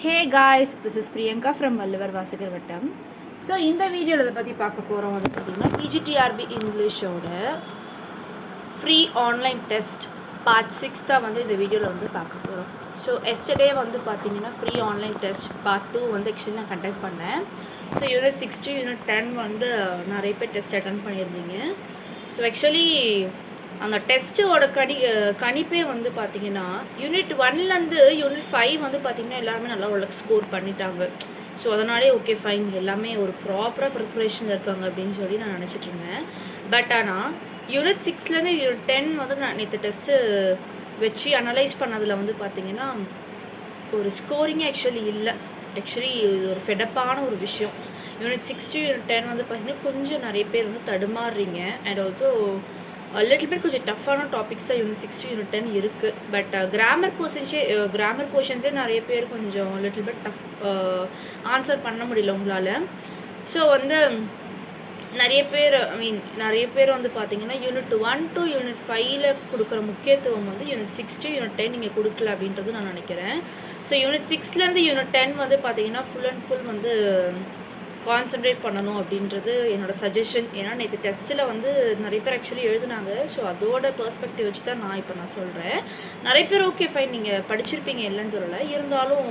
Hey guys, this is Priyanka from Vallivar Vasagar Vattam. So இந்த வீடியோவில் இதை பற்றி பார்க்க போகிறோம் வந்து பார்த்திங்கன்னா பிஜிடிஆர்பி இங்கிலீஷோட ஃப்ரீ ஆன்லைன் டெஸ்ட் பார்ட் 6 தான் வந்து இந்த வீடியோவில் வந்து பார்க்க போகிறோம். ஸோ எஸ்டர்டே வந்து பார்த்திங்கன்னா ஃப்ரீ ஆன்லைன் டெஸ்ட் பார்ட் 2 வந்து ஆக்சுவலி நான் கண்டக்ட் பண்ணேன். ஸோ யூனிட் 6 to யூனிட் 10 வந்து நிறைய பேர் டெஸ்ட் அட்டன் பண்ணியிருந்தீங்க. ஸோ ஆக்சுவலி அந்த டெஸ்ட்டோட கணிப்பே வந்து பார்த்திங்கன்னா யூனிட் 1லேருந்து யூனிட் 5 வந்து பார்த்திங்கன்னா எல்லாருமே நல்லா உள்ள ஸ்கோர் பண்ணிட்டாங்க. ஸோ அதனாலே ஓகே ஃபைன் எல்லாமே ஒரு ப்ராப்பராக ப்ரிப்ரேஷனில் இருக்காங்க அப்படின்னு சொல்லி நான் நினச்சிட்டு இருந்தேன். பட் ஆனால் யூனிட் 6லேருந்து யூனிட் 10 வந்து நான் நேற்று டெஸ்ட்டு வச்சு அனலைஸ் பண்ணதில் வந்து பார்த்திங்கன்னா ஒரு ஸ்கோரிங்கே ஆக்சுவலி இல்லை. ஆக்சுவலி ஒரு ஃபெடப்பான ஒரு விஷயம். யூனிட் 6 to யூனிட் 10 வந்து பார்த்திங்கன்னா கொஞ்சம் நிறைய பேர் வந்து தடுமாறுறீங்க. அண்ட் ஆல்சோ லிட்டில் பேர் கொஞ்சம் டஃப்பான டாபிக்ஸ் தான் யூனிட் 6 to யூனிட் 10 இருக்குது. பட் கிராமர் போர்ஷன்ஸே நிறைய பேர் கொஞ்சம் லிட்டில் பேர் டஃப் ஆன்சர் பண்ண முடியல உங்களால். ஸோ வந்து நிறைய பேர் வந்து பார்த்தீங்கன்னா யூனிட் 1 to யூனிட் 5ல் கொடுக்குற முக்கியத்துவம் வந்து யூனிட் 6 to யூனிட் 10 நீங்கள் கொடுக்கல அப்படின்றது நான் நினைக்கிறேன். ஸோ யூனிட் 6லேருந்து யூனிட் 10 வந்து பார்த்தீங்கன்னா ஃபுல் அண்ட் ஃபுல் வந்து கான்சன்ட்ரேட் பண்ணணும் அப்படின்றது என்னோடய சஜஷன். ஏன்னா நேற்று டெஸ்ட்டில் வந்து நிறைய பேர் ஆக்சுவலி எழுதுனாங்க. ஸோ அதோட பெர்ஸ்பெக்டிவ் வச்சு தான் நான் சொல்கிறேன். நிறைய பேர் ஓகே ஃபைன் நீங்கள் படிச்சிருப்பீங்க இல்லைன்னு சொல்லலை. இருந்தாலும்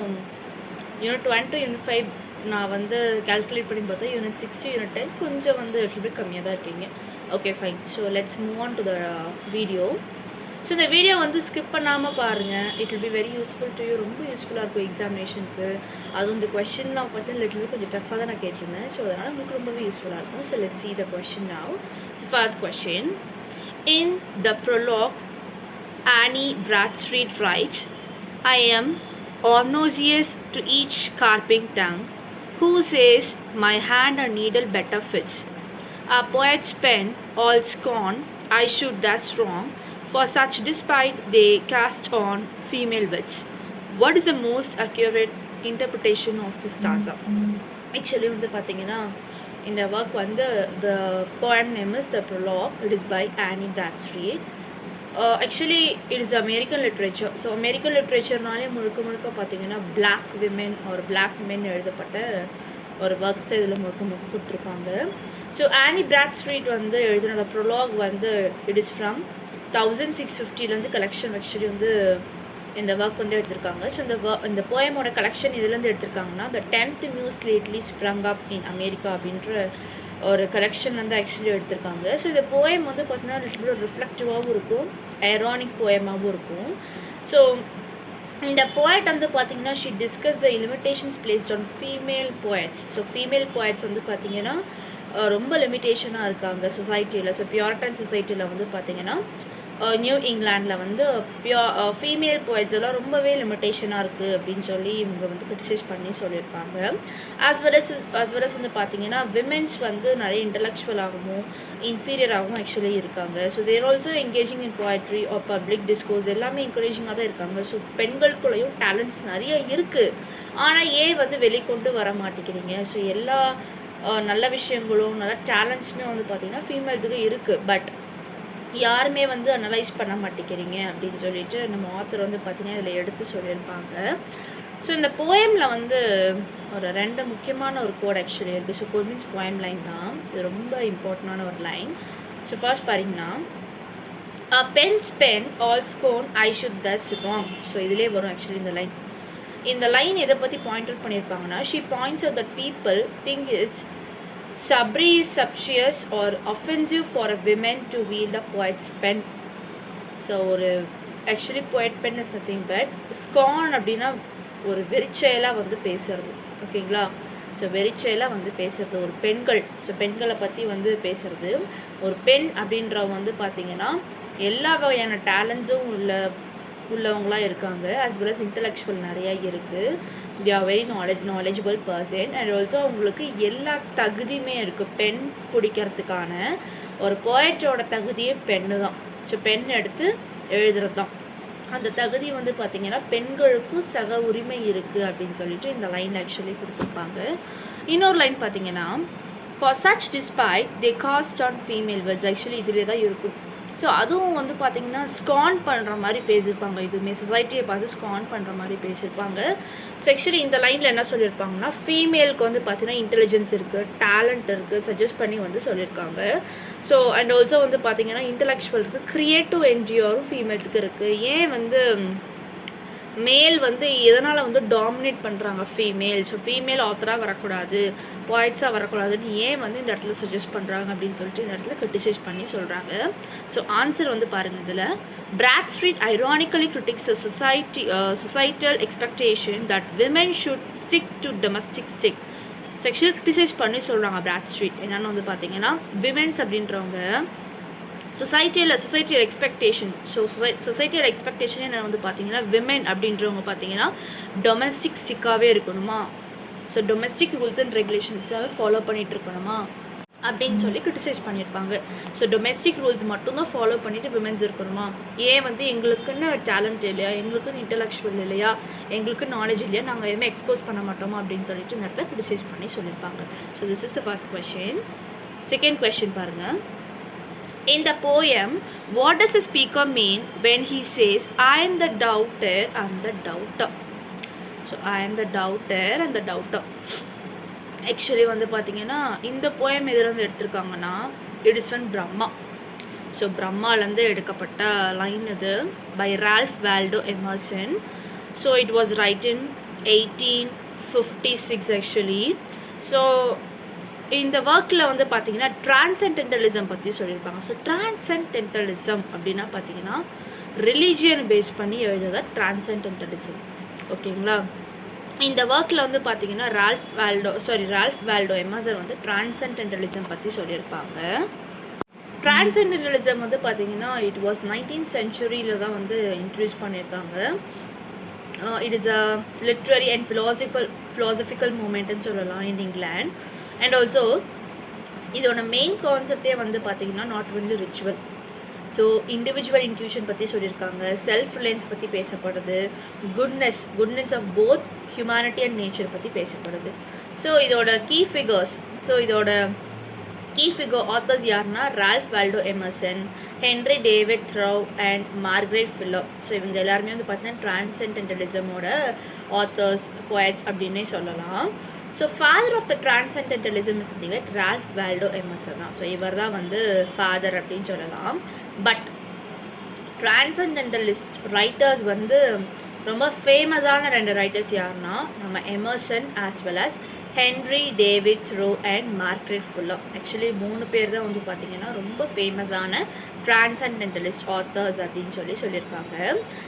யூனிட் 1 to யூனிட் 5 நான் வந்து கால்குலேட் பண்ணி பார்த்தா யூனிட் 6 to யூனிட் 10 கொஞ்சம் வந்து லிட்டில் கம்மியாக தான் இருக்கீங்க. Okay fine. So let's move on to the video. So இந்த வீடியோ வந்து ஸ்கிப் பண்ணாமல் பாருங்கள். It will be very useful to you. ரொம்ப யூஸ்ஃபுல்லாக இருக்கும் எக்ஸாமினேஷனுக்கு. அதுவும் இந்த கொஷின்லாம் பார்த்தீங்கன்னா லிட்டில் கொஞ்சம் டஃப்பாக தான் நான் கேட்டிருந்தேன். ஸோ அதனால் உங்களுக்கு ரொம்பவே யூஸ்ஃபுல்லாக இருக்கும். So let's see the question now. So first question. In the prologue, Annie Bradstreet writes, I am obnoxious to each carping tongue, who says my hand a needle better fits. A poet's pen all scorn, I should thus wrong, for such despite they cast on female wits. What is the most accurate interpretation of this stanza? Actually வந்து பார்த்தீங்கன்னா இந்த work வந்து the poem name is The Prologue. It is by Annie Bradstreet. Actually it is American literature. So American லிட்ரேச்சர்னாலே முழுக்க பார்த்தீங்கன்னா black women or black men எழுதப்பட்ட ஒரு works தான் இதில் முழுக்க கொடுத்துருப்பாங்க. ஸோ ஆனி பிராட்ஸ்ட்ரீட் வந்து எழுதின ப்ரொலாக் வந்து இட் இஸ் ஃப்ரம் 1650லேருந்து கலெக்ஷன் ஆக்சுவலி வந்து இந்த ஒர்க் வந்து எடுத்திருக்காங்க. ஸோ இந்த போயமோட கலெக்ஷன் இதுலேருந்து எடுத்திருக்காங்கன்னா the 10th muse lately sprung up in America அப்படின்ற ஒரு கலெக்ஷன்லேருந்து ஆக்சுவலி எடுத்திருக்காங்க. ஸோ இந்த போயம் வந்து பார்த்தீங்கன்னா லிட்டில் ரிஃப்ளெக்டிவாகவும் இருக்கும், ஐரானிக் போயமாகவும் இருக்கும். ஸோ இந்த போயட் வந்து பார்த்தீங்கன்னா she discuss the limitations placed on female poets. So female poets வந்து பார்த்தீங்கன்னா ரொம்ப லிமிட்டேஷனாக இருக்காங்க சொசைட்டியில். ஸோ பியூரிட்டன் சொசைட்டியில் வந்து பார்த்தீங்கன்னா நியூ இங்கிலாண்டில் வந்து ஃபீமேல் போயட்ஸ் எல்லாம் ரொம்பவே லிமிட்டேஷனாக இருக்குது அப்படின்னு சொல்லி இவங்க வந்து கிரிட்டிசைஸ் பண்ணி சொல்லியிருப்பாங்க. ஆஸ் வெல் அஸ் வந்து பார்த்தீங்கன்னா விமென்ஸ் வந்து நிறைய இன்டலெக்சுவலாகவும் இன்ஃபீரியராகவும் ஆக்சுவலி இருக்காங்க. So they're also engaging in poetry or public discourse எல்லாமே என்கரேஜிங்காக தான் இருக்காங்க. ஸோ பெண்களுக்குள்ளேயும் டேலண்ட்ஸ் நிறைய இருக்குது. ஆனால் ஏன் வந்து வெளிக்கொண்டு வர மாட்டேங்கிறீங்க? ஸோ எல்லா நல்ல விஷயங்களும் நல்ல டேலண்ட்ஸுமே வந்து பார்த்திங்கன்னா ஃபீமேல்ஸுக்கு இருக்குது. பட் யாருமே வந்து அனலைஸ் பண்ண மாட்டேங்கிறீங்க அப்படின்னு சொல்லிட்டு நம்ம ஆத்தர் வந்து பார்த்திங்கன்னா இதில் எடுத்து சொல்லியிருப்பாங்க. ஸோ இந்த போயமில் வந்து ஒரு 2 முக்கியமான ஒரு கோட் ஆக்சுவலி இருக்குது. So quote means poem line தான். இது ரொம்ப இம்பார்ட்டண்டான ஒரு லைன். ஸோ ஃபர்ஸ்ட் பாருங்கன்னா a pen's pen all scorn I should thus wrong. So இதிலே வரும் ஆக்சுவலி இந்த லைன் எதை பற்றி பாயிண்ட் அவுட் பண்ணியிருப்பாங்கன்னா she points out that people think it's suspicious or offensive for a woman to wield a poet's pen. So ஒரு actually poet pen is nothing but scorn அப்படின்னா ஒரு வெறிச்செயலாக வந்து பேசுறது. ஓகேங்களா? ஸோ வெறிச்செயலாக வந்து பேசுறது ஒரு பெண்கள். ஸோ பெண்களை பற்றி வந்து பேசுறது. ஒரு பெண் அப்படின்றவங்க வந்து பார்த்திங்கன்னா எல்லா வகையான டேலண்ட்ஸும் உள்ளவங்களாக இருக்காங்க. ஆஸ் வெல் அஸ் இன்டலெக்சுவல் நிறையா இருக்குது. They are very knowledgeable person. And also அவங்களுக்கு எல்லா தகுதியுமே இருக்குது பெண் பிடிக்கிறதுக்கான. ஒரு போயட்டோட தகுதியே பெண்ணு தான். ஸோ பெண் எடுத்து எழுதுறது தான். அந்த தகுதி வந்து பார்த்திங்கன்னா பெண்களுக்கும் சக உரிமை இருக்குது அப்படின்னு சொல்லிட்டு இந்த லைன் ஆக்சுவலி கொடுத்துருப்பாங்க. இன்னொரு லைன் பார்த்திங்கன்னா for such despite they cost on female words. Actually இதிலே தான் இருக்கும். ஸோ அதுவும் வந்து பார்த்திங்கன்னா ஸ்கான் பண்ணுற மாதிரி பேசியிருப்பாங்க. இதுவுமே சொசைட்டியை பார்த்து ஸ்கான் பண்ணுற மாதிரி பேசியிருப்பாங்க. ஸோ ஆக்சுவலி இந்த லைனில் என்ன சொல்லியிருப்பாங்கன்னா, ஃபீமேலுக்கு வந்து பார்த்திங்கன்னா இன்டெலிஜென்ஸ் இருக்குது, டேலண்ட் இருக்குது, சஜஸ்ட் பண்ணி வந்து சொல்லியிருக்காங்க. ஸோ அண்ட் ஆல்சோ வந்து பார்த்திங்கன்னா இன்டலெக்சுவல் இருக்குது, க்ரியேட்டிவ் என்ஜிஆரும் ஃபீமேல்ஸ்க்கு இருக்குது. ஏன் வந்து மேல் வந்து எதனால் வந்து டாமினேட் பண்ணுறாங்க ஃபீமேல்? ஸோ ஃபீமேல் ஆத்தராக வரக்கூடாது, பாய்ட்ஸாக வரக்கூடாதுன்னு ஏன் வந்து இந்த இடத்துல சஜஸ்ட் பண்ணுறாங்க அப்படின்னு சொல்லிட்டு இந்த இடத்துல கிரிட்டிசைஸ் பண்ணி சொல்கிறாங்க. ஸோ ஆன்சர் வந்து பாருங்கள். இதில் Bradstreet ironically critiques the societal expectation that women should stick to domestic stick. Sexual criticise பண்ணி சொல்கிறாங்க Bradstreet. என்னென்னு வந்து பார்த்தீங்கன்னா, விமென்ஸ் அப்படின்றவங்க சொசைட்டியோட எக்ஸ்பெக்டேஷன். ஸோ சொசைட்டியோட எக்ஸ்பெக்டேஷன் என்ன வந்து பார்த்தீங்கன்னா, விமென் அப்படின்றவங்க பார்த்தீங்கன்னா டொமஸ்டிக் ஸ்டிக்காகவே இருக்கணுமா, ஸோ டொமஸ்டிக் ரூல்ஸ் அண்ட் ரெகுலேஷன்ஸை ஃபாலோ பண்ணிகிட்டு இருக்கணுமா அப்படின்னு சொல்லி கிரிட்டிசைஸ் பண்ணியிருப்பாங்க. ஸோ டொமெஸ்டிக் ரூல்ஸ் மட்டும்தான் ஃபாலோ பண்ணிவிட்டு விமென்ஸ் இருக்கணுமா, ஏன் வந்து எங்களுக்குன்னு டேலண்ட் இல்லையா, எங்களுக்குன்னு இன்டலெக்சுவல் இல்லையா, எங்களுக்கு நாலேஜ் இல்லையா, நாங்கள் எதுவுமே எக்ஸ்போஸ் பண்ண மாட்டோமா அப்படின்னு சொல்லிட்டு இந்த இடத்துல கிரிட்டிசைஸ் பண்ணி சொல்லியிருப்பாங்க. So this is the first question. Second question பாருங்கள். In the poem, what does the speaker mean when he says, I am the doubter and the doubter? So, I am the doubter and the doubter. Actually, வந்து பார்த்தீங்கன்னா இந்த poem எதிலிருந்து எடுத்திருக்காங்கன்னா, it is from Brahma. So பிரம்மாலேருந்து எடுக்கப்பட்ட line இது by Ralph Waldo Emerson. So, it was written 1856 actually. So, இந்த ஒர்க்கில் வந்து பார்த்தீங்கன்னா டிரான்சென்டென்டலிசம் பற்றி சொல்லியிருப்பாங்க. ஸோ டிரான்சென்டென்டலிசம் அப்படின்னா பார்த்தீங்கன்னா ரிலீஜியன் பேஸ் பண்ணி எழுதுறத டிரான்சென்டென்டலிசம். ஓகேங்களா? இந்த ஒர்க்கில் வந்து பார்த்தீங்கன்னா ரால்ஃப் வால்டோ எமர்சன் வந்து டிரான்சென்டென்டலிசம் பற்றி சொல்லியிருப்பாங்க. டிரான்சென்டென்டலிசம் வந்து பார்த்தீங்கன்னா இட் வாஸ் 19th centuryல தான் வந்து இன்ட்ரடியூஸ் பண்ணியிருக்காங்க. It is a literary and philosophical மூமெண்ட்னு சொல்லலாம் இன் இங்கிலாந்து. அண்ட் ஆல்சோ இதோட மெயின் கான்செப்டே வந்து பார்த்தீங்கன்னா not only ritual. So individual intuition பற்றி சொல்லியிருக்காங்க, செல்ஃப் ரிலையன்ஸ் பற்றி பேசப்படுது, goodness of both humanity and nature பற்றி பேசப்படுது. ஸோ இதோட கீ ஃபிகர் ஆத்தர்ஸ் யாருன்னா Ralph Waldo Emerson, Henry David Thoreau and Margaret Fuller. So இவங்க எல்லாருமே வந்து பார்த்தீங்கன்னா டிரான்சென்டென்டலிசமோட ஆத்தர்ஸ், போயட்ஸ் அப்படின்னே சொல்லலாம். So father of the டிரான்சென்டென்டலிசம் is something like Ralph Waldo Emerson தான். ஸோ இவர் தான் வந்து ஃபாதர் அப்படின்னு சொல்லலாம். பட் டிரான்சென்டென்டலிஸ்ட் ரைட்டர்ஸ் வந்து ரொம்ப ஃபேமஸான 2 ரைட்டர்ஸ் யாருன்னா நம்ம Emerson as well as Henry David Thoreau and Margaret Fuller. Actually 3 பேர் தான் வந்து பார்த்திங்கன்னா ரொம்ப ஃபேமஸான டிரான்சென்டென்டலிஸ்ட் ஆத்தர்ஸ் அப்படின்னு சொல்லியிருக்காங்க.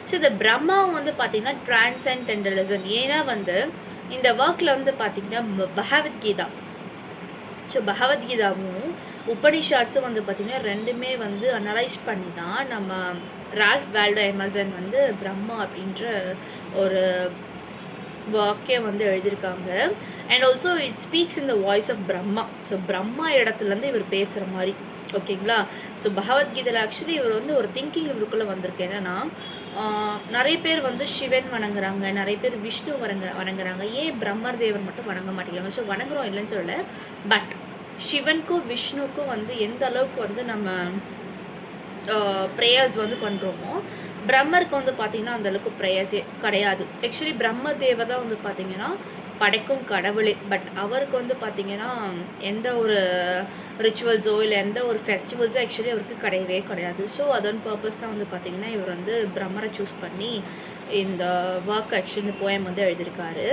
ஸோ இந்த பிரம்மா வந்து பார்த்திங்கன்னா டிரான்சென்டென்டலிசம் ஏன்னா வந்து இந்த ஒர்க்கில் வந்து பார்த்திங்கன்னா பகவத்கீதா, ஸோ பகவத்கீதாவும் உபனிஷாட்ஸும் வந்து பார்த்திங்கன்னா 2மே வந்து அனலைஸ் பண்ணி தான் நம்ம ரால்ஃப் வால்டோ எமர்சன் வந்து பிரம்மா அப்படின்ற ஒரு ஒர்க்கே வந்து எழுதியிருக்காங்க. And also it speaks in the voice of Brahma. So Brahma இடத்துலேருந்து இவர் பேசுகிற மாதிரி. ஓகேங்களா? ஸோ பகவத்கீதையில் ஆக்சுவலி இவர் வந்து ஒரு திங்கிங் இவருக்குள்ளே வந்திருக்கு. என்னென்னா நிறைய பேர் வந்து சிவன் வணங்குறாங்க, நிறைய பேர் விஷ்ணு வணங்குறாங்க, ஏன் பிரம்மர் தேவர் மட்டும் வணங்க மாட்டேங்கிறாங்க? ஸோ வணங்குறோம் இல்லைன்னு சொல்லலை, பட் சிவனுக்கும் விஷ்ணுக்கும் வந்து எந்த அளவுக்கு வந்து நம்ம ப்ரேயர்ஸ் வந்து பண்ணுறோமோ பிரம்மருக்கு வந்து பார்த்திங்கன்னா அந்தளவுக்கு ப்ரேயர்ஸே கிடையாது. ஆக்சுவலி பிரம்ம தேவர் தான் வந்து பார்த்திங்கன்னா படைக்கும் கடவுளே. பட் அவருக்கு வந்து பார்த்திங்கன்னா எந்த ஒரு ரிச்சுவல்ஸோ இல்லை எந்த ஒரு ஃபெஸ்டிவல்ஸோ ஆக்சுவலி அவருக்கு கிடையவே கிடையாது. ஸோ அதன் பர்பஸ் தான் வந்து பார்த்திங்கன்னா இவர் வந்து பிரம்மரை சூஸ் பண்ணி இந்த ஒர்க் ஆக்சுவலி இந்த போயம் வந்து எழுதியிருக்காரு.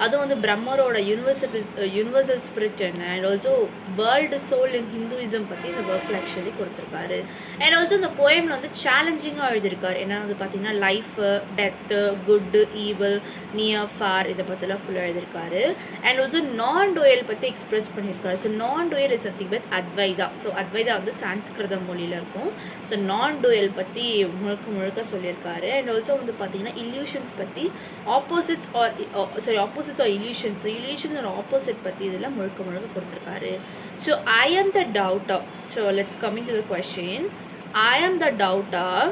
அதுவும் வந்து பிரம்மரோட யூனிவர்சல் ஸ்பிரிட் என்ன and also world soul in Hinduism பற்றி இந்த ஒர்க்கில் ஆக்சுவலி கொடுத்துருக்காரு. அண்ட் ஆல்சோ இந்த போயமில் வந்து சேலஞ்சிங்காக எழுதியிருக்காரு. ஏன்னா வந்து பார்த்திங்கன்னா life, death, good, evil, near, far இதை பற்றிலாம் ஃபுல்லாக எழுதியிருக்காரு. அண்ட் ஆல்சோ நான் டூயல் பற்றி எக்ஸ்பிரஸ் பண்ணியிருக்காரு. So non dual is something with Advaita. So Advaita வந்து சான்ஸ்கிருத மொழியில் இருக்கும். ஸோ நான் டூயல் பற்றி முழுக்க சொல்லியிருக்காரு. அண்ட் ஆல்சோ வந்து பார்த்திங்கன்னா illusions பற்றி opposites are illusions. So illusions ஒரு ஆப்போசிட் பற்றி இதெல்லாம் முழுக்க கொடுத்துருக்காரு. So I am the doubter. So let's coming to the question. I am the doubter,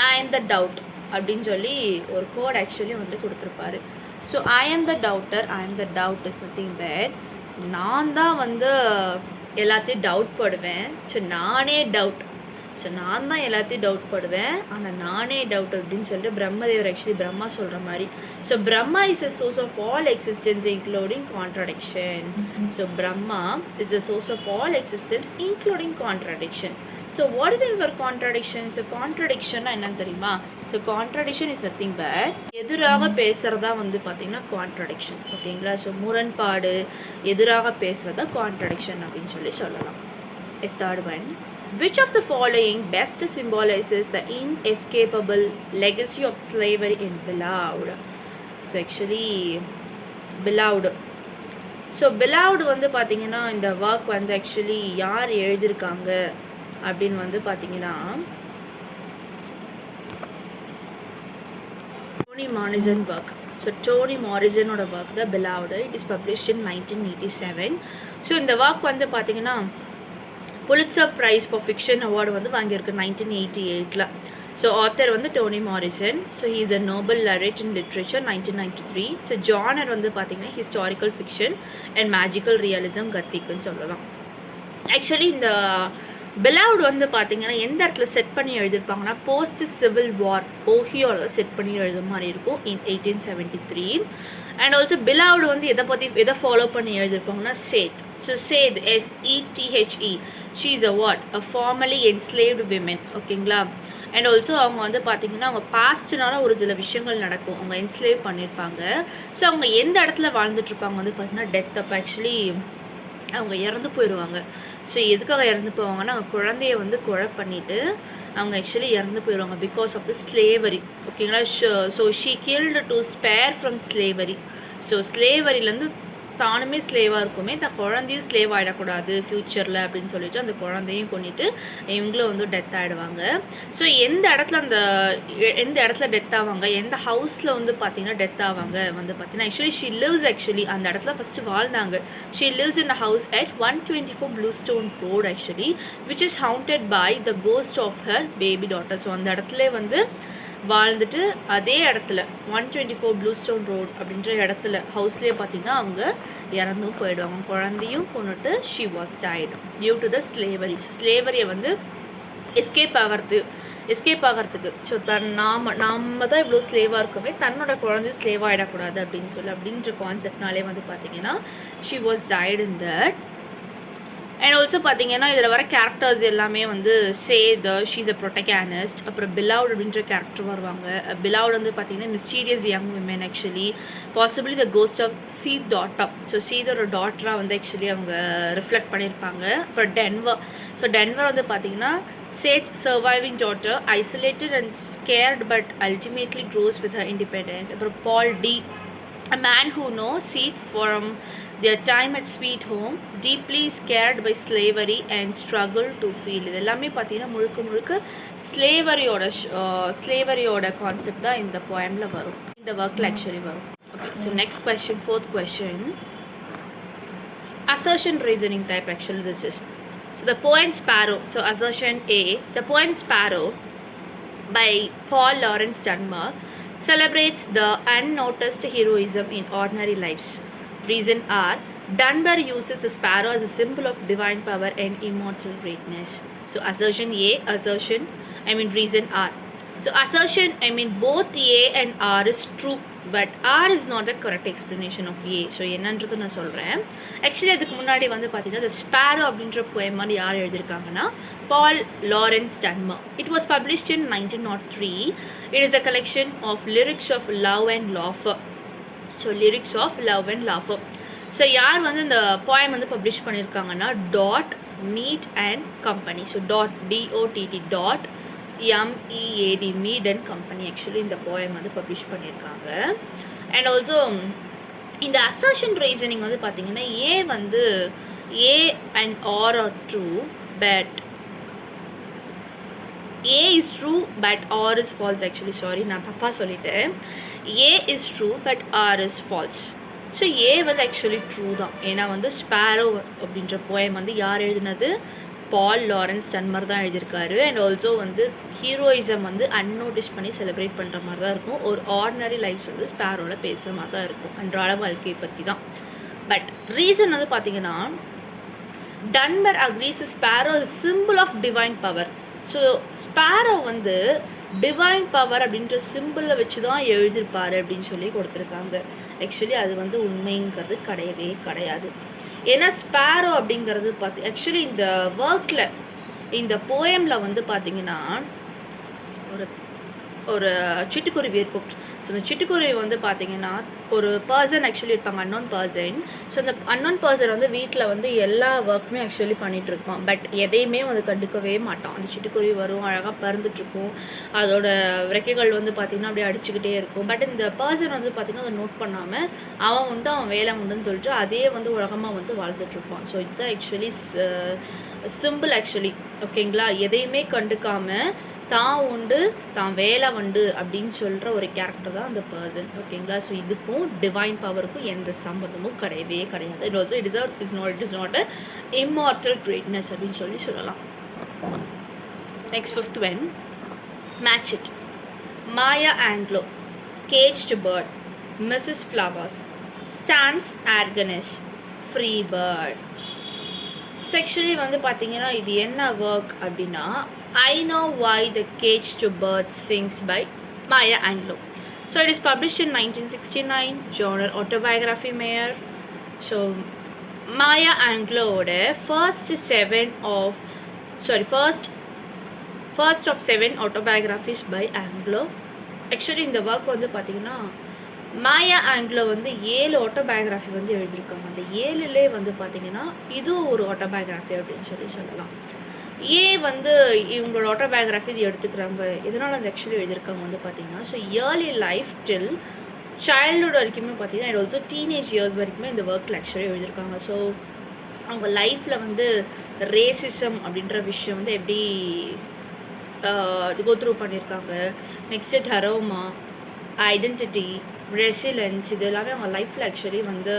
I am the doubt அப்படின்னு சொல்லி ஒரு கோட் ஆக்சுவலி வந்து கொடுத்துருப்பாரு. So I am the doubter, I am the doubt is nothing but நான் தான் வந்து எல்லாத்தையும் doubt படுவேன். So நானே டவுட், ஸோ நான் தான் எல்லாத்தையும் டவுட் படுவேன், ஆனால் நானே டவுட் அப்படின்னு சொல்லிட்டு பிரம்மதேவர் ஆக்சுவலி பிரம்மா சொல்கிற மாதிரி. So Brahma is a source of all existence including contradiction. So Brahma is the source of all existence including contradiction. So what is in for contradiction? So கான்ட்ரடிக்ஷன்னா என்னன்னு தெரியுமா? So contradiction is nothing but எதிராக பேசுகிறதா வந்து பார்த்திங்கன்னா contradiction. ஓகேங்களா? So முரண்பாடு, எதிராக பேசுகிறதா கான்ட்ரடிக்ஷன் அப்படின்னு சொல்லலாம். Is third one. Which of the following best symbolizes the inescapable legacy of slavery in Beloved? So actually Beloved. So Beloved வந்து பார்த்திங்கன்னா இந்த ஒர்க் வந்து ஆக்சுவலி யார் எழுதியிருக்காங்க அப்படின்னு வந்து பார்த்திங்கன்னா Toni Morrison work. So Toni மாரிசனோட ஒர்க் தான் Beloved. It is published in 1987. So இந்த ஒர்க் வந்து பார்த்திங்கன்னா Pulitzer prize for fiction award வந்து வாங்கியிருக்கு 1988. ஸோ ஆத்தர் வந்து Toni Morrison. So he is a Nobel laureate in literature 1993. So genre வந்து பார்த்திங்கன்னா historical fiction and magical realism கத்திக்குன்னு சொல்லலாம். ஆக்சுவலி இந்த Beloved வந்து பார்த்திங்கன்னா எந்த இடத்துல செட் பண்ணி எழுதியிருப்பாங்கன்னா போஸ்ட் சிவில் வார் ஓஹியோவில் செட் பண்ணி எழுதுற மாதிரி இருக்கும் இன் 1873. அண்ட் ஆல்சோ Beloved வந்து எதை ஃபாலோ பண்ணி எழுதியிருப்பாங்கன்னா Sethe. So Sethe SETHE she is a what a formally enslaved women. ஓகேங்களா? அண்ட் ஆல்சோ அவங்க வந்து பார்த்திங்கன்னா அவங்க பாஸ்ட்னால ஒரு சில விஷயங்கள் நடக்கும், அவங்க என்ஸ்லேவ் பண்ணியிருப்பாங்க. ஸோ அவங்க எந்த இடத்துல வாழ்ந்துட்டுருப்பாங்க வந்து பார்த்திங்கன்னா டெத் அப்போ ஆக்சுவலி அவங்க இறந்து போயிடுவாங்க. ஸோ எதுக்காக இறந்து போவாங்கன்னா அவங்க குழந்தைய வந்து கொலை பண்ணிவிட்டு அவங்க ஆக்சுவலி இறந்து போயிடுவாங்க பிகாஸ் ஆஃப் த ஸ்லேவரி. ஓகேங்களா? So she killed to spare from slavery. So ஸ்லேவரியிலேருந்து தானுமே ஸ்லேவாக இருக்குமே, தான் குழந்தையும் ஸ்லேவ் ஆகிடக்கூடாது ஃப்யூச்சரில் அப்படின்னு சொல்லிட்டு அந்த குழந்தையும் கொண்டுட்டு இவங்களும் வந்து டெத் ஆகிடுவாங்க. ஸோ எந்த இடத்துல டெத் ஆவாங்க, எந்த ஹவுஸில் வந்து பார்த்திங்கன்னா டெத் ஆவாங்க வந்து பார்த்திங்கன்னா ஆக்சுவலி அந்த இடத்துல ஃபஸ்ட்டு வாழ்ந்தாங்க. She lives in a house at 124 Bluestone Road actually which is haunted by the ghost of her baby daughter. So அந்த இடத்துல வந்து வாழ்ந்துட்டு அதே இடத்துல 124 Bluestone Road அப்படின்ற இடத்துல ஹவுஸ்லேயே பார்த்திங்கன்னா அவங்க இறந்தும் போயிடுவாங்க. குழந்தையும் கொண்டுட்டு she was died due to the slavery. So ஸ்லேவரியை வந்து எஸ்கேப் ஆகிறதுக்கு ஸோ நாம தான் இவ்வளோ ஸ்லேவாக இருக்கவே தன்னோட குழந்தையும் ஸ்லேவ் ஆகிடக்கூடாது அப்படின்ற கான்செப்ட்னாலே வந்து பார்த்திங்கன்னா she was died in that. And also பார்த்திங்கன்னா இதில் வர கேரக்டர்ஸ் எல்லாமே வந்து ஷீஸ் அ ப்ரொட்டகானிஸ்ட். அப்புறம் Beloved அப்படின்ற கேரக்டர் வருவாங்க. Beloved வந்து பார்த்திங்கன்னா mysterious young women actually possibly the ghost of Sethe daughter. So சீதோட டாட்டராக வந்து ஆக்சுவலி அவங்க ரிஃப்ளெக்ட் பண்ணியிருப்பாங்க. அப்புறம் டென்வர் வந்து பார்த்திங்கன்னா சேத்'s surviving daughter isolated and scared but ultimately grows with her independence. அப்புறம் Paul D, a man who knows Seth from their time at Sweet Home, deeply scared by slavery and struggle to feel. இது எல்லாமே பார்த்தீங்கன்னா முழுக்க ஸ்லேவரியோட concept தான் இந்த போயமில் வரும், இந்த ஒர்க்கில் ஆக்சுவலி வரும். Okay, so next question, fourth question, assertion reasoning type actually this is. So the poem Sparrow, so assertion A, the poem Sparrow by Paul Laurence Dunbar celebrates the unnoticed heroism in ordinary lives. Reason R, Dunbar uses the sparrow as a symbol of divine power and immortal greatness. So assertion A, reason R. So assertion, both A and R is true, but R is not the correct explanation of A. So என்னன்றது நான் சொல்கிறேன். Actually அதுக்கு முன்னாடி வந்து பார்த்தீங்கன்னா the Sparrow அப்படின்ற poem வந்து யார் எழுதியிருக்காங்கன்னா Paul Laurence Dunbar. It was published in 1903. It is a collection of lyrics of love and laughter. So lyrics of love and laughter. So யார் வந்து இந்த போயம் வந்து பப்ளிஷ் பண்ணியிருக்காங்கன்னா Dodd Mead and company. So DOTT MEAD Mead and company actually இந்த poem வந்து publish பண்ணியிருக்காங்க. And also இந்த assertion reasoning வந்து பார்த்திங்கன்னா A and R are true but A is true but R is false actually. Sorry, நான் தப்பாக சொல்லிட்டேன். A is true but R is false. So A வந்து ஆக்சுவலி ட்ரூ தான். ஏன்னா வந்து ஸ்பேரோ அப்படின்ற போயம் வந்து யார் எழுதினது? பால் லாரன்ஸ் டன்மர் தான் எழுதியிருக்காரு. அண்ட் ஆல்சோ வந்து ஹீரோயிசம் வந்து அன்னோட்டிஸ் பண்ணி செலிப்ரேட் பண்ணுற மாதிரி தான் இருக்கும். ஒரு ஆர்டினரி லைஃப்ஸ் வந்து ஸ்பேரோவில் பேசுகிற மாதிரி தான் இருக்கும், அன்றாட வாழ்க்கையை பற்றி தான். பட் ரீசன் வந்து பார்த்திங்கன்னா Dunbar agrees the sparrow is a symbol of divine power. So Sparrow வந்து டிவைன் பவர் அப்படின்ற சிம்பிளை வச்சு தான் எழுதியிருப்பாரு அப்படின்னு சொல்லி கொடுத்துருக்காங்க. ஆக்சுவலி அது வந்து உண்மைங்கிறது கிடையவே கிடையாது. ஏன்னா ஸ்பேரோ அப்படிங்கிறது ஆக்சுவலி இந்த ஒர்க்கில், இந்த போயமில் வந்து பார்த்தீங்கன்னா ஒரு ஒரு சிட்டுக்குருவி இருக்கும். ஸோ அந்த சிட்டுக்குருவி வந்து பார்த்தீங்கன்னா ஒரு பர்சன் ஆக்சுவலி இருப்பாங்க, அன்னோன் பர்சன். ஸோ அந்த அன்னோன் பர்சன் வந்து வீட்டில் வந்து எல்லா ஒர்க்குமே ஆக்சுவலி பண்ணிகிட்டு இருப்பான். பட் எதையுமே வந்து கண்டுக்கவே மாட்டான். அந்த சிட்டுக்குருவி வரும், அழகாக பறந்துட்டுருக்கும், அதோட ரெக்கைகள் வந்து பார்த்திங்கன்னா அப்படியே அடிச்சுக்கிட்டே இருக்கும். பட் இந்த பர்சன் வந்து பார்த்திங்கன்னா அதை நோட் பண்ணாமல் அவன் உண்டு அவன் வேலை உண்டுன்னு சொல்லிட்டு அதே வந்து உலகமாக வந்து வாழ்ந்துட்டுருப்பான். ஸோ இதுதான் ஆக்சுவலி சிம்பிள் ஆக்சுவலி. ஓகேங்களா? எதையுமே கண்டுக்காமல் தான் உண்டு தான் வேலை உண்டு அப்படின்னு சொல்கிற ஒரு கேரக்டர் தான் அந்த பர்சன். ஓகேங்களா? ஸோ இதுக்கும் டிவைன் பவருக்கும் எந்த சம்பந்தமும் கிடையவே கிடையாது. It also it is not a immortal greatness அப்படின்னு சொல்லலாம். நெக்ஸ்ட் 5th one, match it. Maya Angelou, caged bird, Mrs Flowers, Stamps Arkansas, free bird. So actually வந்து பார்த்தீங்கன்னா இது என்ன ஒர்க் அப்படின்னா, I Know Why the Caged Bird Sings by Maya Angelou. So it is published in 1969, genre autobiography Mayer. So Maya Angelou first of 7 autobiographies by Angelou. Actually இந்த work வந்து பார்த்தீங்கன்னா மாயா Anglo வந்து 7 autobiography வந்து எழுதியிருக்காங்க. அந்த 7லே வந்து பார்த்தீங்கன்னா இதுவும் ஒரு ஆட்டோபயோகிராஃபி அப்படின்னு சொல்லலாம். ஏன் வந்து இவங்களோட ஆட்டோபயோகிராஃபி இது எடுத்துக்கிறாங்க, இதனால் அந்த ஆக்சுவலி எழுதியிருக்காங்க வந்து பார்த்தீங்கன்னா, so early life till childhood வரைக்குமே பார்த்தீங்கன்னா அண்ட் ஆல்சோ டீனேஜ் இயர்ஸ் வரைக்குமே இந்த ஒர்க்கில் ஆக்சுவலி எழுதியிருக்காங்க. ஸோ அவங்க லைஃப்பில் வந்து ரேசிசம் அப்படின்ற விஷயம் வந்து எப்படி கோத்ரூ பண்ணியிருக்காங்க, நெக்ஸ்ட்டு தரோமா, ஐடென்டிட்டி, ரெசிலன்ஸ், இது எல்லாமே அவங்க லைஃப்பில் ஆக்சுவலி வந்து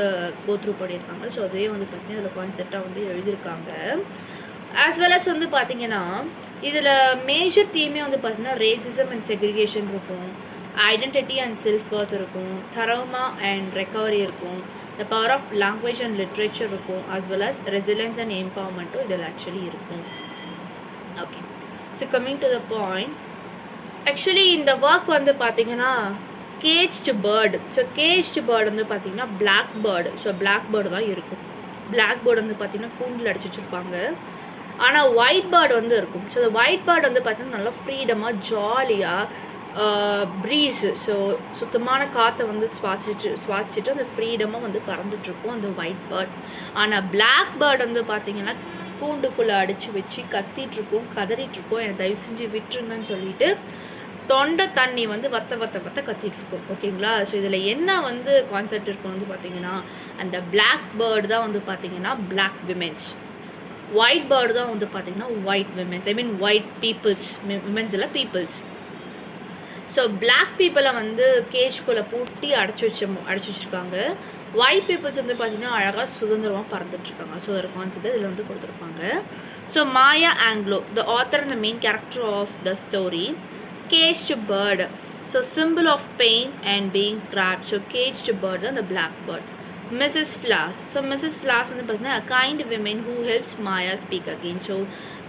கோத்ரூ பண்ணியிருக்காங்க. ஸோ அதுவே வந்து பார்த்திங்கன்னா இதில் கான்செப்டாக வந்து எழுதியிருக்காங்க. ஆஸ் வெல் அஸ் வந்து பார்த்திங்கன்னா இதில் மேஜர் தீமே வந்து பார்த்திங்கன்னா ரேசிசம் அண்ட் செக்ரிகேஷன் இருக்கும், ஐடென்டிட்டி அண்ட் செல்ஃப் பர்த் இருக்கும், தரோமா அண்ட் ரெக்கவரி இருக்கும், the power of language and literature இருக்கும், as well as resilience and எம்பவர்மெண்ட்டும் இதில் ஆக்சுவலி இருக்கும். Okay, so coming to the point, actually இந்த ஒர்க் வந்து பார்த்திங்கன்னா caged bird. So caged bird வந்து பார்த்திங்கன்னா black bird. So black bird தான் இருக்கும். பிளாக் பேர்டு வந்து பார்த்திங்கன்னா கூண்டில் அடிச்சு வச்சுருப்பாங்க. ஆனால் ஒயிட் பேர்டு வந்து இருக்கும். ஸோ அந்த ஒயிட் பேர்டு வந்து பார்த்திங்கன்னா நல்லா ஃப்ரீடமாக ஜாலியாக ப்ரீஸ், ஸோ சுத்தமான காற்றை வந்து சுவாசிச்சுட்டு அந்த ஃப்ரீடமாக வந்து பறந்துட்டுருக்கும் அந்த ஒயிட் பேர்ட். ஆனால் பிளாக் பேர்டு வந்து பார்த்திங்கன்னா கூண்டுக்குள்ளே அடித்து வச்சு கத்திகிட்ருக்கும், கதறிட்டுருக்கும், எனக்கு தயவு செஞ்சு விட்டுருங்கன்னு சொல்லிட்டு தொண்டை தண்ணி வந்து வத்த கத்திட்டுருக்கும். ஓகேங்களா? ஸோ இதில் என்ன வந்து கான்செப்ட் இருக்கும் வந்து பார்த்திங்கன்னா, அந்த பிளாக் பேர்டு தான் வந்து பார்த்திங்கன்னா பிளாக் விமென்ஸ், ஒயிட் பேர்டு தான் வந்து பார்த்திங்கன்னா ஒயிட் விமென்ஸ், ஐ மீன் ஒயிட் பீப்புள்ஸ், விமென்ஸ் இல்லை பீப்புள்ஸ். ஸோ பிளாக் பீப்புளை வந்து கேஜ்குள்ளே பூட்டி அடைச்சி வச்சுருக்காங்க. ஒயிட் பீப்புள்ஸ் வந்து பார்த்திங்கன்னா அழகாக சுதந்திரமாக பறந்துட்டுருக்காங்க. ஸோ ஒரு கான்செப்ட் இதில் வந்து கொடுத்துருப்பாங்க. So Maya Angelou, the author and the main character of the story, caged bird, so symbol of pain and being trapped. So caged bird and the black bird. Mrs. Flowers, so Mrs. Flowers வந்து பார்த்தீங்கன்னா a kind woman who helps Maya speak again. So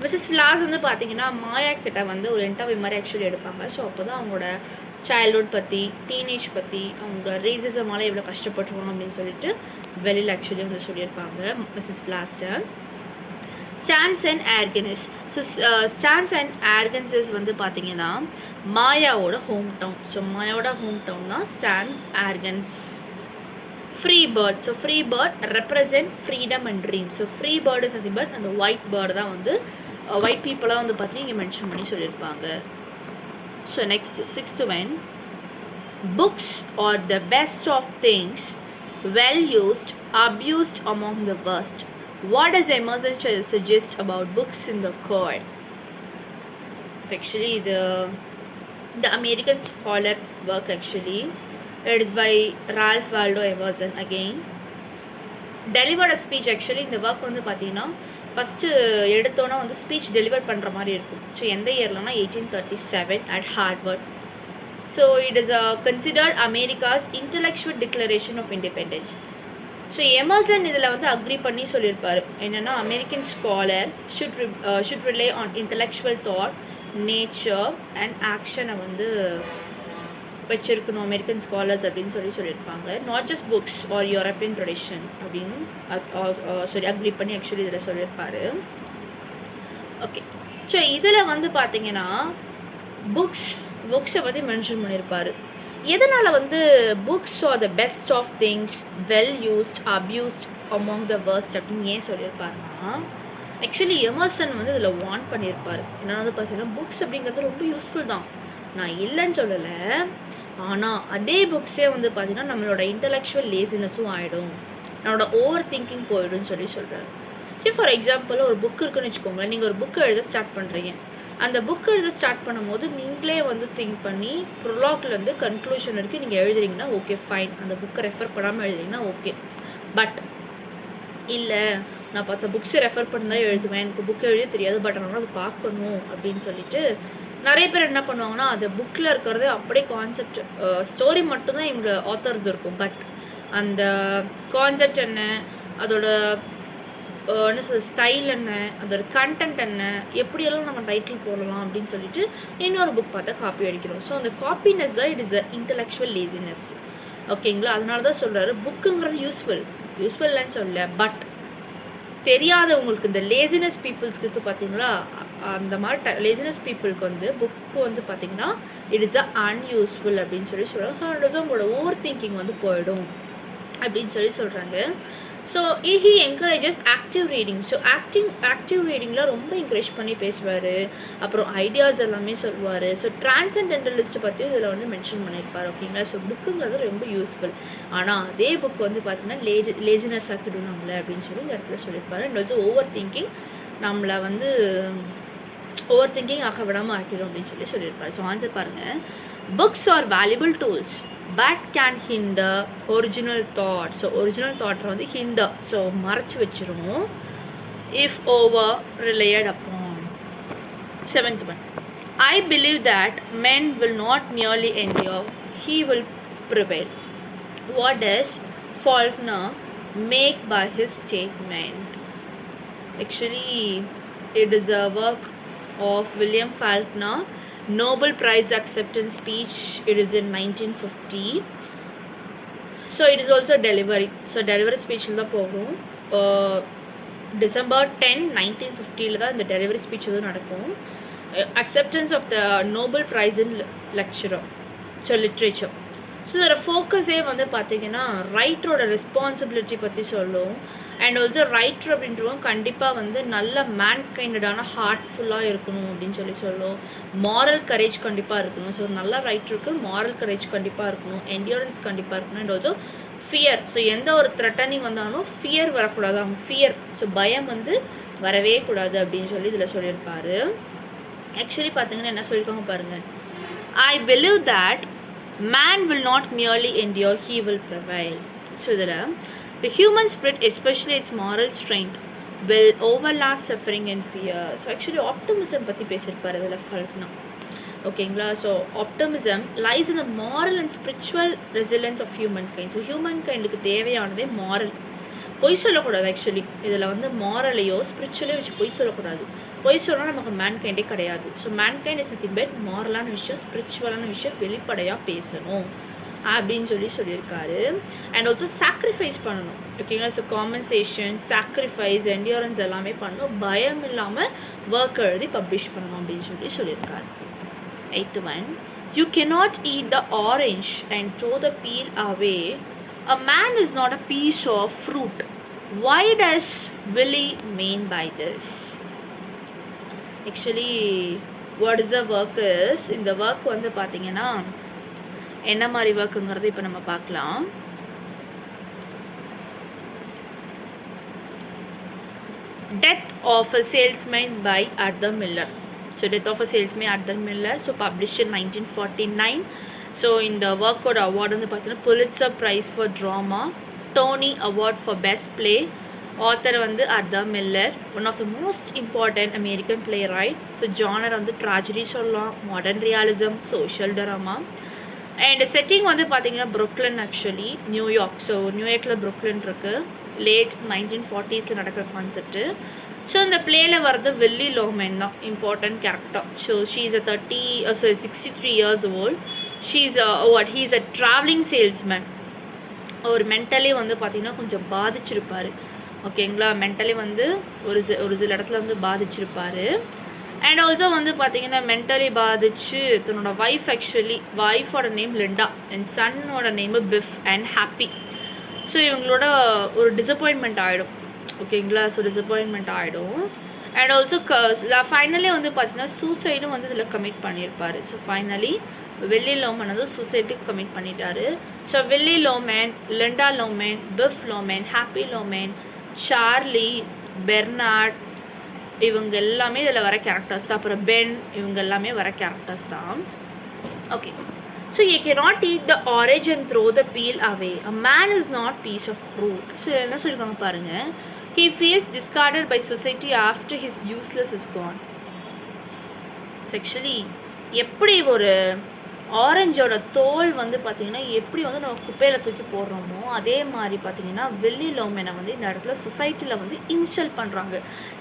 Mrs. Flowers வந்து பார்த்தீங்கன்னா மாயா கிட்ட வந்து ஒரு interview மாதிரி actually எடுப்பாங்க. So அப்போ தான் அவங்களோட சைல்ட்ஹுட் பற்றி, டீனேஜ் பற்றி, அவங்க ரேசிசமால் எவ்வளோ கஷ்டப்பட்டுருவாங்க அப்படின்னு சொல்லிட்டு வெளியில் ஆக்சுவலி வந்து சொல்லியிருப்பாங்க Mrs Flowers. Stamps and Arkansas. So Stamps and Arkansas வந்து பார்த்திங்கன்னா மாயாவோட ஹோம் டவுன். ஸோ மாயாவோட ஹோம் டவுன் தான் Stamps Arkansas. Free bird, so free bird represent freedom and dream. So free bird is nothing but அந்த white bird தான் வந்து white பீப்புளாக வந்து பார்த்தீங்கன்னா இங்கே மென்ஷன் பண்ணி சொல்லியிருப்பாங்க. So next 6th one, books are the best of things, well used, abused among the worst. What does Emerson suggest about books in the core? So actually the American scholar work actually, it is by Ralph Waldo Emerson again. Delivered a speech actually இந்த work வந்து பார்த்தீங்கன்னா first எடுத்தோன்னா வந்து speech deliver பண்ணுற மாதிரி இருக்கும். So எந்த இயர்லனா 1837 at Harvard. So it is considered America's intellectual declaration of independence. So Emerson இதில் வந்து அக்ரி பண்ணி சொல்லியிருப்பார் என்னென்னா, American scholar should rely on intellectual thought nature and ஆக்ஷனை வந்து வச்சிருக்கணும் அமெரிக்கன் ஸ்காலர்ஸ் அப்படின்னு சொல்லியிருப்பாங்க. Not just books or European tradition அப்படின்னு அக்ரி பண்ணி ஆக்சுவலி இதில் சொல்லியிருப்பாரு. ஓகே, ஸோ இதில் வந்து பார்த்தீங்கன்னா புக்ஸை பற்றி மென்ஷன் பண்ணியிருப்பார். எதனால் வந்து books are the best of things well used abused among the worst அப்படின்னு ஏன் சொல்லியிருப்பாருன்னா, ஆக்சுவலி எமர்சன் வந்து இதில் வார்ன் பண்ணியிருப்பார். என்னென்னா வந்து பார்த்தீங்கன்னா புக்ஸ் அப்படிங்கிறது ரொம்ப யூஸ்ஃபுல் தான், நான் இல்லைன்னு சொல்லலை. ஆனால் அதே புக்ஸே வந்து பார்த்திங்கன்னா நம்மளோட இன்டலெக்சுவல் லேசினஸும் ஆகிடும், நம்மளோட ஓவர் திங்கிங் போயிடும்னு சொல்கிறாரு. சரி, ஃபார் எக்ஸாம்பிள் ஒரு புக் இருக்குன்னு வச்சுக்கோங்களேன். நீங்கள் ஒரு புக்கை எழுத ஸ்டார்ட் பண்ணுறீங்க. அந்த புக்கை எழுத ஸ்டார்ட் பண்ணும்போது நீங்களே வந்து திங்க் பண்ணி ப்ரொலாக்லேருந்து கன்க்ளூஷன் வரைக்கும் நீங்கள் எழுதுறீங்கன்னா ஓகே ஃபைன், அந்த புக்கை ரெஃபர் பண்ணாமல் எழுதுறீங்கன்னா ஓகே. பட் இல்லை, நான் பார்த்த புக்ஸை ரெஃபர் பண்ணி தான் எழுதுவேன், எனக்கு புக்கை எழுத தெரியாது, பட் ஆனால் அது பார்க்கணும் அப்படின்னு சொல்லிட்டு நிறைய பேர் என்ன பண்ணுவாங்கன்னா, அந்த புக்கில் இருக்கிறது அப்படியே கான்செப்ட் ஸ்டோரி மட்டும்தான் இவங்க ஆத்தர்து இருக்கும். பட் அந்த கான்செப்ட் என்ன, அதோட என்ன சொல்ற ஸ்டைல் என்ன, அதோட கண்டென்ட் என்ன, எப்படியெல்லாம் நம்ம டைட்டில் போடலாம் அப்படின்னு சொல்லிட்டு இன்னொரு புக் பார்த்தா காப்பி அடிக்கிறோம். ஸோ அந்த காப்பினஸ் தான் it is a intellectual laziness. ஓகேங்களா? அதனால தான் சொல்கிறாரு புக்குங்கிறது யூஸ்ஃபுல் இல்லைன்னு சொல்ல. பட் தெரியாதவங்களுக்கு இந்த லேசினஸ் பீப்புள்ஸ்க்கு இருக்குது பார்த்தீங்களா, அந்த மாதிரி லேசினஸ் பீப்புளுக்கு வந்து புக்கு வந்து பார்த்திங்கன்னா இட் இஸ் அ அன்யூஸ்ஃபுல் அப்படின்னு சொல்கிறாங்க. ஸோ அதனால உங்களோட ஓவர் திங்கிங் வந்து போயிடும் அப்படின்னு சொல்கிறாங்க. So he encourages active reading. So active ரீடிங்கில் ரொம்ப என்கரேஜ் பண்ணி பேசுவார். அப்புறம் ஐடியாஸ் எல்லாமே சொல்லுவார். ஸோ டிரான்சென்டென்டலிஸ்ட்டை பற்றியும் இதில் வந்து மென்ஷன் பண்ணியிருப்பார். ஓகேங்களா? ஸோ புக்குங்கிறது ரொம்ப யூஸ்ஃபுல். ஆனால் அதே புக் வந்து பார்த்தீங்கன்னா லேசினஸ் ஆக்கிடும் நம்மளை அப்படின்னு சொல்லி இந்த இடத்துல சொல்லியிருப்பார். அண்ட் ஆல்சோ ஓவர் திங்கிங் நம்மளை வந்து ஓவர் திங்கிங் ஆக்க விடாமல் ஆக்கிடும் அப்படின்னு சொல்லியிருப்பார். ஸோ ஆன்சர் பாருங்கள். Books are valuable tools but can hinder original thought. So original thought வந்து hinder, so மறைச்சு வச்சிரும் if over relied upon. 7th one, I believe that men will not merely endure, he will prevail. What does Faulkner make by his statement? Actually it is a work of William Faulkner, Nobel Prize acceptance speech. It is in 1950. So it is also delivery. So delivery speech la pogum. December 10, 1950 la the delivery speech nadakum. Acceptance of the Nobel Prize in lecture. So literature. So the focus வந்து பார்த்தீங்கன்னா ரைட்டரோட responsibility பற்றி சொல்லும். And also writer அப்படின்றவங்க கண்டிப்பாக வந்து நல்ல மேன்கைண்டடான ஹார்ட்ஃபுல்லாக இருக்கணும் அப்படின்னு சொல்லும். மாரல் கரேஜ் கண்டிப்பாக இருக்கணும். ஸோ நல்ல ரைட்டருக்கு மாரல் கரேஜ் கண்டிப்பாக இருக்கணும், என்டியூரன்ஸ் கண்டிப்பாக இருக்கணும். And also fear. ஸோ எந்த ஒரு த்ரெட்டனிங் வந்தாலும் ஃபியர் வரக்கூடாது. அவங்க ஃபியர், ஸோ பயம் வந்து வரவே கூடாது அப்படின்னு சொல்லி இதில் சொல்லியிருப்பாரு. ஆக்சுவலி பார்த்தீங்கன்னா என்ன சொல்லியிருக்காங்க பாருங்கள். I believe that man will not merely endure, he will prevail. So the human spirit, especially its moral strength, will overlast suffering and fear. So actually optimism பற்றி பேசியிருப்பார் இதில் ஃபல்க்னா. ஓகேங்களா? So optimism lies in the moral and spiritual resilience of human kind. So human கைண்டுக்கு தேவையானதே moral. பொய் சொல்லக்கூடாது. Actually இதில் வந்து மாரலையோ ஸ்பிரிச்சுவலையோ வச்சு பொய் சொல்லக்கூடாது. பொய் சொன்னால் நமக்கு மேன்கைண்டே கிடையாது. So mankind is nothing but மாரலான விஷயம், ஸ்பிரிச்சுவலான விஷயம் வெளிப்படையாக பேசணும் அப்படின்னு சொல்லியிருக்காரு. அண்ட் ஆல்சோ சாக்ரிஃபைஸ் பண்ணணும். ஓகேங்களா? ஸோ காம்பன்சேஷன், சாக்ரிஃபைஸ், என்டியூரன்ஸ் எல்லாமே பண்ணணும். பயம் இல்லாமல் ஒர்க் எழுதி பப்ளிஷ் பண்ணணும் அப்படின்னு சொல்லியிருக்காரு. 8th one, you cannot eat the orange and throw the peel away. A man is not a piece of fruit. Why does Willie mean by this? Actually what is the work is, இந்த work வந்து பார்த்தீங்கன்னா என்ன மாதிரி ஒர்க்குங்கிறது இப்போ நம்ம பார்க்கலாம். Death of a Salesman by Arthur Miller. So Death of a Salesman Arthur Miller, so published in 1949. So இந்த ஒர்க்கோட award வந்து பார்த்தீங்கன்னா Pulitzer Prize for Drama, Tony Award for Best Play. Author வந்து Arthur Miller, one of the most important American playwright. So genre வந்து tragedy சொல்லலாம், modern realism, social drama. And setting வந்து பார்த்தீங்கன்னா புருக்லின், actually New York. So நியூயார்க்கில் புருக்லின் இருக்குது. Late 1940s நடக்கிற concept. So இந்த பிளேயில் வர்றது வில்லி லோமேன் தான் important character. So she is 63 years old. She's he's a travelling salesman. அவர் மென்டலி வந்து பார்த்திங்கன்னா கொஞ்சம் பாதிச்சிருப்பார். ஓகேங்களா, மென்டலி வந்து ஒரு சில இடத்துல வந்து பாதிச்சிருப்பார். அண்ட் ஆல்சோ வந்து பார்த்திங்கன்னா மென்டலி பாதிச்சு தன்னோட ஒய்ஃபோட நேம் லிண்டா அண்ட் சன்னோட name Biff and Happy. So இவங்களோட ஒரு டிசப்பாயின்மெண்ட் ஆகிடும். ஓகேங்களா, ஸோ டிசப்பாயின்மெண்ட் ஆகிடும். அண்ட் ஆல்சோ ஃபைனலி வந்து பார்த்திங்கன்னா சூசைடும் வந்து இதில் கமிட் பண்ணியிருப்பார். ஸோ ஃபைனலி வில்லி லோமன் வந்து சூசைடுக்கு கமிட் பண்ணிட்டாரு. ஸோ வில்லி லோமேன், லிண்டா லோமேன், பிஃப் லோமேன், ஹாப்பி லோமேன், சார்லி, பெர்னார்ட் இவங்க எல்லாமே இதில் வர கேரக்டர்ஸ் தான். அப்புறம் பென் இவங்க எல்லாமே வர கேரக்டர்ஸ் தான். Okay, so you cannot eat the orange and throw the peel away. A man is not piece of fruit. So என்ன சொல்லியிருக்காங்க பாருங்கள். He feels discarded by society after his useless is gone. Sexually எப்படி ஒரு ஆரஞ்சோட தோல் வந்து பார்த்திங்கன்னா எப்படி வந்து நம்ம குப்பையில் தூக்கி போடுறோமோ அதே மாதிரி பார்த்திங்கன்னா வில்லி லோமேனை வந்து இந்த இடத்துல சொசைட்டியில் வந்து இன்சல்ட் பண்ணுறாங்க.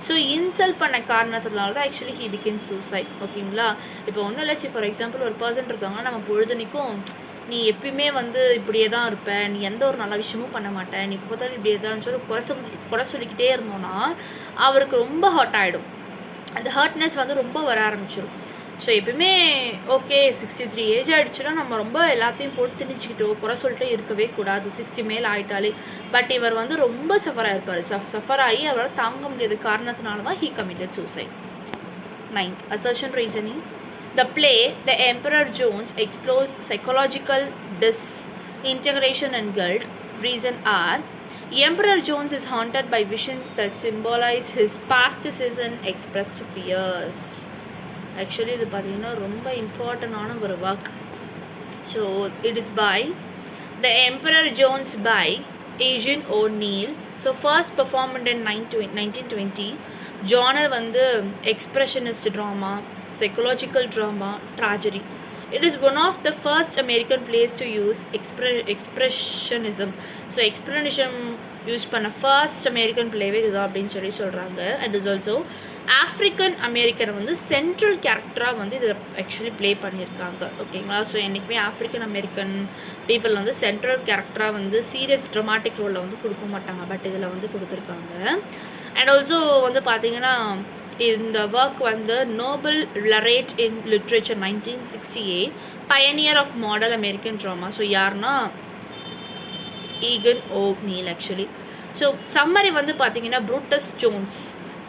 ஸோ இன்சல்ட் பண்ண காரணத்தினால தான் ஆக்சுவலி ஹி பிகேம் சூசைட். ஓகேங்களா, இப்போ ஒன்றும் இல்லை, ஃபார் எக்ஸாம்பிள் ஒரு பர்சன் இருக்காங்க, நம்ம பொழுதுனிக்கும் நீ எப்பயுமே வந்து இப்படியே தான் இருப்ப, நீ எந்த ஒரு நல்ல விஷயமும் பண்ண மாட்டேன், நீ இப்போ பார்த்தாலும் இப்படியே தான் சொல்லி குறை சொல்லிக்கிட்டே இருந்தோன்னா அவருக்கு ரொம்ப ஹர்ட் ஆகிடும். அந்த ஹர்ட்னஸ் வந்து ரொம்ப வர ஆரம்பிச்சிடும். ஸோ எப்பயுமே ஓகே 63 ஏஜ் ஆகிடுச்சுன்னா நம்ம ரொம்ப எல்லாத்தையும் போட்டு திணிச்சிக்கிட்டோ குறை சொல்லிட்டே இருக்கவே கூடாது, 60 மேல் ஆகிட்டாலே. பட் இவர் வந்து ரொம்ப சஃபராக இருப்பார். சஃபர் ஆகி அவரால் தாங்க முடியாத காரணத்தினால தான் he committed suicide. 9th, assertion reasoning. The play, The Emperor Jones, explores psychological disintegration and guilt. Reason are, Emperor Jones is haunted by visions that symbolize his past sins and expressed fears. Actually இது பார்த்திங்கன்னா ரொம்ப இம்பார்ட்டண்டான ஒரு work. So it is by the Emperor Jones by Eugene O'Neill. So first performed in 1920. Genre வந்து expressionist drama, psychological drama, tragedy. It is one of the first American plays to use expressionism. So expressionism use பண்ண first American பிளேவே இதுதான் அப்படின்னு சொல்கிறாங்க. And is also African அமெரிக்கனை வந்து central கேரக்டராக வந்து இதில் actually play பண்ணியிருக்காங்க. ஓகேங்களா, ஸோ என்றைக்குமே ஆஃப்ரிக்கன் அமெரிக்கன் பீப்புள் வந்து சென்ட்ரல் கேரக்டராக வந்து சீரியஸ் ட்ரமாட்டிக் ரோலில் வந்து கொடுக்க மாட்டாங்க, பட் இதில் வந்து கொடுத்துருக்காங்க. அண்ட் ஆல்சோ வந்து பார்த்திங்கன்னா இந்த ஒர்க் வந்து Nobel laureate in literature 1968, pioneer of modern American drama. So யாருன்னா Eugene O'Neill actually. So summary வந்து பார்த்திங்கன்னா Brutus Jones.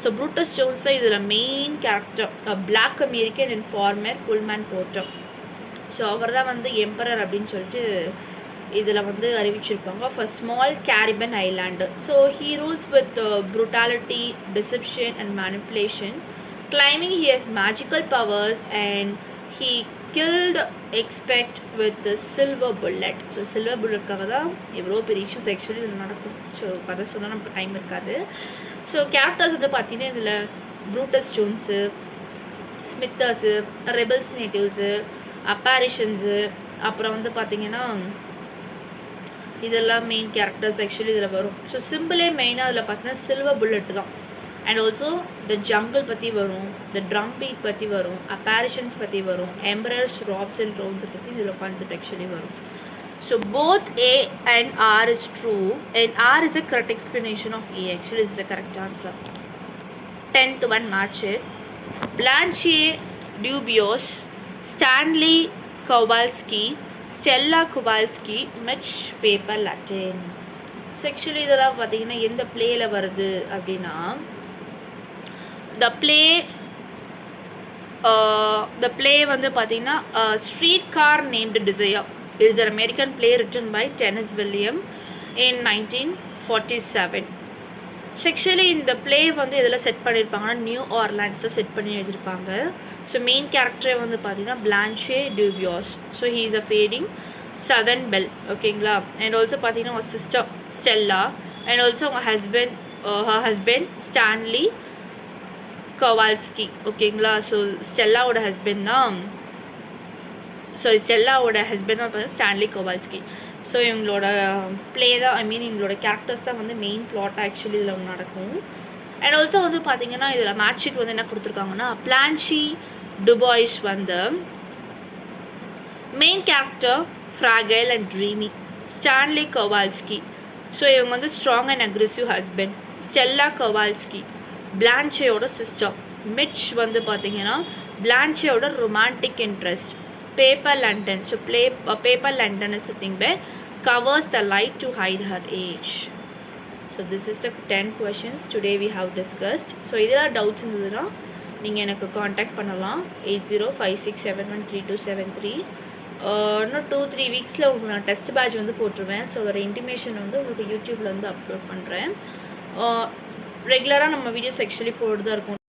So Brutus Jones தான் இதில் main character, black American and former Pullman porter. So அவர் தான் வந்து எம்பரர் அப்படின்னு சொல்லிட்டு இதில் வந்து அறிவிச்சிருப்பாங்க for small Caribbean island. So he rules with brutality, deception and manipulation, claiming he has magical powers and he killed expect with silver bullet. So silver புல்லட்காக தான் எவ்வளோ பெரிய இஷ்யூஸ் ஆக்சுவலி இதில் நடக்கும். ஸோ கதை சொன்னால் நமக்கு டைம் இருக்காது. ஸோ கேரக்டர்ஸ் வந்து பார்த்தீங்கன்னா இதில் ப்ரூட்டஸ் ஜோன்ஸு, ஸ்மித்தர்ஸு, ரெபல்ஸ் நேட்டிவ்ஸு, அப்பாரிஷன்ஸு, அப்புறம் வந்து பார்த்திங்கன்னா இதெல்லாம் மெயின் கேரக்டர்ஸ் ஆக்சுவலி இதில் வரும். ஸோ சிம்பிளே மெயினாக அதில் பார்த்தீங்கன்னா சில்வர் புல்லட் தான். அண்ட் ஆல்சோ த ஜங்கிள் பற்றி வரும், த ட்ரம் பீட் பற்றி வரும், அப்பாரிஷன்ஸ் பற்றி வரும், எம்பரர்ஸ் ராப்ஸ் அண்ட் ரோன்ஸை பற்றி இதில் கான்செப்ட் ஆக்சுவலி வரும். So both A and R is true and R is the correct explanation of A. Actually this is the correct answer. 10th one, match it. Blanche Dubious, Stanley Kowalski, Stella Kowalski, Mitch Paper Latin. So actually இதெல்லாம் பார்த்தீங்கன்னா எந்த பிளேயில் வருது அப்படின்னா the play வந்து பார்த்தீங்கன்னா streetcar named desire. It is an American play written by Tennessee Williams in 1947. Actually இந்த play வந்து இதில் செட் பண்ணியிருப்பாங்கன்னா நியூ ஆர்லாண்ட்ஸை செட் பண்ணி எழுதியிருப்பாங்க. ஸோ மெயின் கேரக்டரே வந்து பார்த்தீங்கன்னா Blanche DuBois. So he is a fading southern belle. ஓகேங்களா, அண்ட் ஆல்சோ பார்த்தீங்கன்னா ஒரு சிஸ்டர் ஸ்டெல்லா அண்ட் ஆல்சோ அவங்க ஹஸ்பண்ட் ஸ்டான்லி கவால்ஸ்கி. ஓகேங்களா, ஸோ ஸ்டெல்லாவோட ஹஸ்பண்ட் தான் பார்த்தீங்கன்னா ஸ்டான்லி கோவால்ஸ்கி. ஸோ இவங்களோட ப்ளே தான் இவங்களோட கேரக்டர்ஸ் தான் வந்து மெயின் பிளாட் ஆக்சுவலி இதில் நடக்கும். அண்ட் ஆல்சோ வந்து பார்த்தீங்கன்னா இதில் மேட்ச் ஷீட் வந்து என்ன கொடுத்துருக்காங்கன்னா பிளான்ஷி டுபாய்ஸ் வந்து main character fragile and dreamy. Stanley Kowalski, so இவங்க வந்து strong and aggressive husband. Stella Kowalski பிளான்ச்சேயோட சிஸ்டர். மிட்ச் வந்து பார்த்தீங்கன்னா பிளான்ச்சேயோட romantic interest. Paper lantern, so paper lantern is a thing where covers the light to hide her age. So this is the 10 questions today we have discussed. So இதெல்லாம் doubts இருந்ததுன்னா நீங்கள் எனக்கு contact பண்ணலாம் 8056713273. இன்னும் 2-3 வீக்ஸில் உங்களுக்கு நான் டெஸ்ட் பேட்ச் வந்து போட்டுருவேன். ஸோ அதோட இன்டிமேஷன் வந்து உங்களுக்கு யூடியூப்பில் வந்து அப்லோட் பண்ணுறேன். ரெகுலராக நம்ம வீடியோஸ் ஆக்சுவலி போட்டு தான் இருக்கும்.